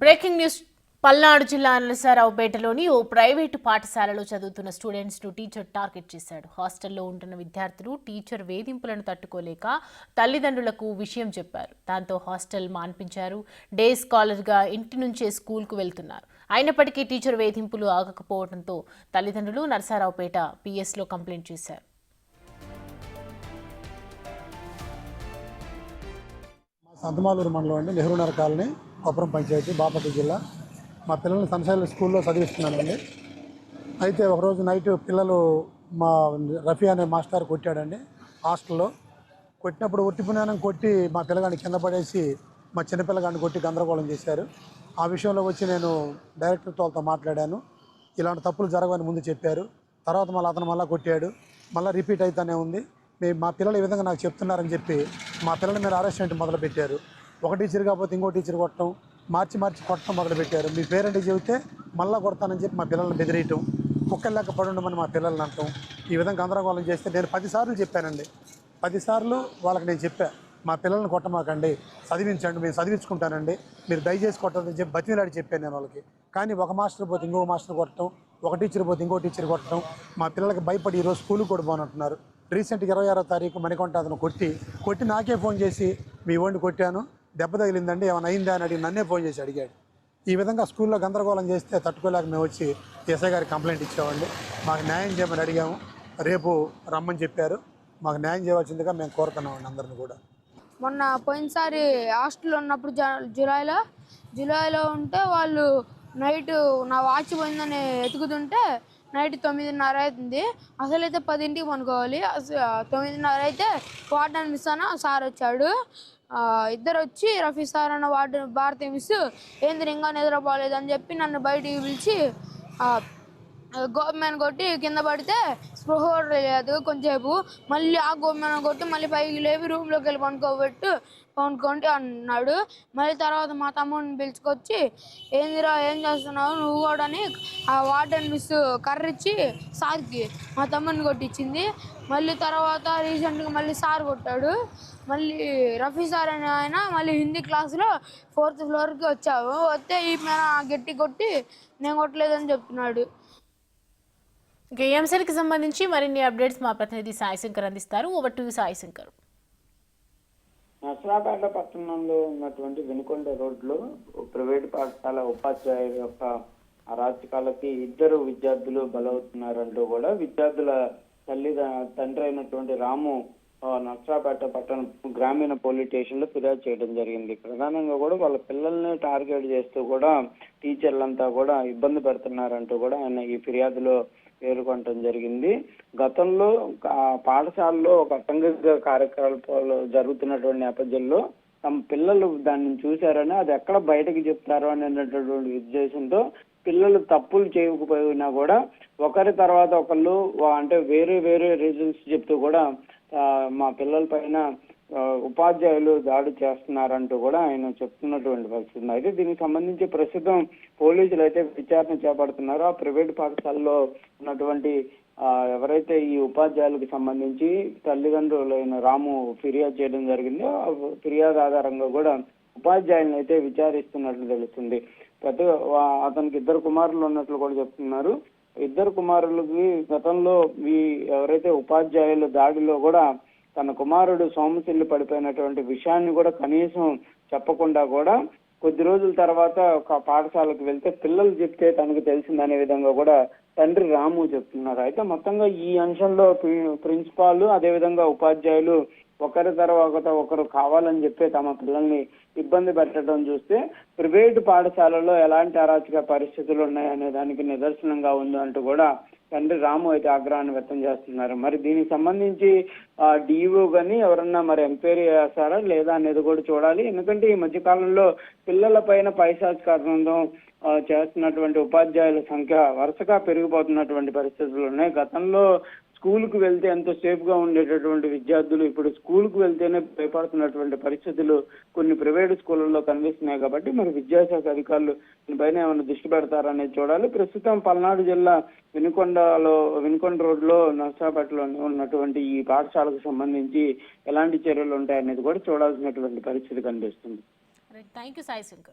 Breaking news. Palnadu జిల్లా నరసరావుపేటలోని ఓ private పాఠశాలలో చదువుతున్న స్టూడెంట్స్ ను టీచర్ టార్గెట్ చేశాడు. హాస్టల్లో ఉంటున్న విద్యార్థులు టీచర్ వేధింపులను తట్టుకోలేక తల్లిదండ్రులకు విషయం చెప్పారు. దాంతో హాస్టల్ మాన్పించారు. డే స్కాలర్ గా ఇంటి నుంచే స్కూల్కు వెళ్తున్నారు. అయినప్పటికీ టీచర్ వేధింపులు ఆగకపోవడంతో తల్లిదండ్రులు నరసరావుపేట పిఎస్లో కంప్లైంట్ చేశారు. సంతమాలూరు మండలం అండి, నెహ్రూనగర్ కాలనీ, కొప్పరం పంచాయతీ, బాపట్ల జిల్లా. మా పిల్లల్ని సన్షైన్ స్కూల్లో చదివిస్తున్నానండి. అయితే ఒకరోజు నైట్ పిల్లలు మా రఫీ అనే మాస్టర్ కొట్టాడండి హాస్టల్లో. కొట్టినప్పుడు ఉట్టిపునానం కొట్టి మా పిల్లగాడిని కింద పడేసి మా చిన్నపిల్లగాడిని కొట్టి గందరగోళం చేశారు. ఆ విషయంలో వచ్చి నేను డైరెక్టర్ వాళ్ళతో మాట్లాడాను. ఇలాంటి తప్పులు జరగవని ముందు చెప్పారు. తర్వాత అతను మళ్ళీ కొట్టాడు. మళ్ళీ రిపీట్ అవుతూనే ఉంది. మా పిల్లలు ఈ విధంగా నాకు చెప్తున్నారని చెప్పి మా పిల్లల మీద అరెస్ట్మెంట్ మొదలుపెట్టారు. ఒక టీచర్ కాకపోతే ఇంకో టీచర్ కొట్టడం, మార్చి కొట్టడం మొదలుపెట్టారు. మీ పేరెంట్కి చెబితే మళ్ళీ కొడతానని చెప్పి మా పిల్లల్ని బెదిరియటం, కుక్కలు లెక్క పడి ఉండమని మా పిల్లల్ని అంటాం. ఈ విధంగా గందరగోళం చేస్తే నేను 10 సార్లు చెప్పానండి. 10 సార్లు వాళ్ళకి నేను చెప్పాను, మా పిల్లల్ని కొట్టమాకండి, చదివించండి, మేము చదివించుకుంటానండి, మీరు దయచేసి కొట్టదని చెప్పి బతిమిలాడి చెప్పాను నేను వాళ్ళకి. కానీ ఒక మాస్టర్ పోతే ఇంకో మాస్టర్ కొట్టడం, ఒక టీచర్ పోతే ఇంకో టీచర్ కొట్టడం, మా పిల్లలకి భయపడి ఈరోజు స్కూల్కి కూడా పోనంటున్నారు. రీసెంట్గా 26వ తారీఖు మణికొంట అతను కొట్టి నాకే ఫోన్ చేసి మీ ఓడిని కొట్టాను, దెబ్బ తగిలిందండి, ఏమైనా అయిందా అని అడిగి నన్నే ఫోన్ చేసి అడిగాడు. ఈ విధంగా స్కూల్లో గందరగోళం చేస్తే తట్టుకోలేక మేము వచ్చి ఎస్ఐ గారికి కంప్లైంట్ ఇచ్చామండి. మాకు న్యాయం చేయమని అడిగాము. రేపు రమ్మని చెప్పారు. మాకు న్యాయం చేయవలసిందిగా మేము కోరుతున్నామండి అందరిని కూడా. మొన్న పోయినసారి హాస్టల్లో ఉన్నప్పుడు జూలైలో ఉంటే వాళ్ళు నైట్ నా వాచ్ పోయిందని ఎతుకుతుంటే నైట్ 9:30 అవుతుంది. అసలైతే 10ంటికి పనుకోవాలి. 9:30 అయితే వార్డెన్ మిస్ అన్న సార్ వచ్చాడు. ఇద్దరు వచ్చి రఫీ సార్ అన్న భారతీయ మిస్ ఏంది ఇంకా నిద్రపోలేదని చెప్పి నన్ను బయటికి పిలిచి గోప్యాన్ కొట్టి కింద పడితే స్పృహ లేదు కొంచెంసేపు. మళ్ళీ ఆ గోప్యాన్ కొట్టి మళ్ళీ పైకి లేవి రూమ్లోకి వెళ్ళి పనుకోండి అన్నాడు. మళ్ళీ తర్వాత మా తమ్ముడిని పిలుచుకొచ్చి ఏందిరా ఏం చేస్తున్నావు నువ్వు కూడా అని ఆ వార్డెన్ మిస్ కర్రిచ్చి సార్కి మా తమ్ముడిని కొట్టించింది. మళ్ళీ తర్వాత రీసెంట్గా మళ్ళీ సార్ కొట్టాడు. మళ్ళీ రఫీ సార్ అని ఆయన మళ్ళీ హిందీ క్లాసులో 4th ఫ్లోర్కి వచ్చావు, వస్తే ఈ మీద గట్టి కొట్టి నేను కొట్టలేదని చెప్తున్నాడు. ఈ అంశానికి సంబంధించి మరిన్ని అప్డేట్స్ మా ప్రతినిధి సాయిశంకర్ అందిస్తారు. Over to Saishankar. నరసరావుపేట పట్టణంలో ఉన్నటువంటి వెనుకొండ రోడ్లో ప్రైవేట్ పాఠశాల ఉపాధ్యాయుల యొక్క అరాచకాలకి 2 విద్యార్థులు బలవుతున్నారంటూ కూడా విద్యార్థుల తండ్రి అయినటువంటి రాము నరసరావుపేట పట్టణం గ్రామీణ పోలీస్ స్టేషన్ లో ఫిర్యాదు చేయడం జరిగింది. ప్రధానంగా కూడా వాళ్ళ పిల్లల్ని టార్గెట్ చేస్తూ కూడా టీచర్లంతా కూడా ఇబ్బంది పెడుతున్నారంటూ కూడా ఆయన ఈ ఫిర్యాదులో పేర్కొనడం జరిగింది. గతంలో పాఠశాలలో ఒక అసంఘిక కార్యకలాపాలు జరుగుతున్నటువంటి నేపథ్యంలో తమ పిల్లలు దాన్ని చూశారని అది ఎక్కడ బయటకు చెప్తారో అనేటటువంటి ఉద్దేశంతో పిల్లలు తప్పులు చేయకపోయినా కూడా ఒకరి తర్వాత ఒకళ్ళు అంటే వేరే రీజన్స్ చెప్తూ కూడా మా పిల్లల పైన ఉపాధ్యాయులు దాడి చేస్తున్నారంటూ కూడా ఆయన చెప్తున్నటువంటి పరిస్థితి. అయితే దీనికి సంబంధించి ప్రస్తుతం పోలీసులు అయితే విచారణ చేపడుతున్నారు. ఆ ప్రైవేట్ పాఠశాలలో ఉన్నటువంటి ఎవరైతే ఈ ఉపాధ్యాయులకు సంబంధించి తల్లిదండ్రులైన రాము ఫిర్యాదు చేయడం జరిగిందో ఆ ఫిర్యాదు ఆధారంగా కూడా ఉపాధ్యాయులను అయితే విచారిస్తున్నట్లు తెలుస్తుంది. అతనికి 2 కుమారులు ఉన్నట్లు కూడా చెప్తున్నారు. 2 కుమారులకి గతంలో ఈ ఎవరైతే ఉపాధ్యాయుల దాడిలో కూడా తన కుమారుడు సోమశిల్లి పడిపోయినటువంటి విషయాన్ని కూడా కనీసం చెప్పకుండా కూడా కొద్ది రోజుల తర్వాత ఒక పాఠశాలకు వెళ్తే పిల్లలు చెప్తే తనకు తెలిసిందనే విధంగా కూడా తండ్రి రాము చెప్తున్నారు. అయితే మొత్తంగా ఈ అంశంలో ప్రిన్సిపాల్ అదేవిధంగా ఉపాధ్యాయులు ఒకరి తర్వాత ఒకరు కావాలని చెప్పి తమ పిల్లల్ని ఇబ్బంది పెట్టడం చూస్తే ప్రైవేటు పాఠశాలలో ఎలాంటి అరాచక పరిస్థితులు ఉన్నాయనే దానికి నిదర్శనంగా ఉంది అంటూ కూడా తండ్రి రాము అయితే ఆగ్రహాన్ని వ్యక్తం చేస్తున్నారు. మరి దీనికి సంబంధించి డిఈఓ గాని ఎవరన్నా మరి ఎంక్వైరీ చేస్తారా లేదా అనేది కూడా చూడాలి. ఎందుకంటే ఈ మధ్య కాలంలో పిల్లల పైన పైశాచికార్థం చేస్తున్నటువంటి ఉపాధ్యాయుల సంఖ్య వరుసగా పెరిగిపోతున్నటువంటి పరిస్థితులు ఉన్నాయి. గతంలో స్కూల్కు వెళ్తే ఎంతో సేఫ్ గా ఉండేటటువంటి విద్యార్థులు ఇప్పుడు స్కూల్కు వెళ్తేనే భయపడుతున్నటువంటి పరిస్థితులు కొన్ని ప్రైవేట్ స్కూళ్ళల్లో కనిపిస్తున్నాయి. కాబట్టి మరి విద్యాశాఖ అధికారులు దీనిపైన ఏమైనా దృష్టి పెడతారనేది చూడాలి. ప్రస్తుతం పల్నాడు జిల్లా వినుకొండ రోడ్లో నర్సాపేటలో ఉన్నటువంటి ఈ పాఠశాలకు సంబంధించి ఎలాంటి చర్యలు ఉంటాయనేది కూడా చూడాల్సినటువంటి పరిస్థితి కనిపిస్తుంది. Thank you Sai Shankar.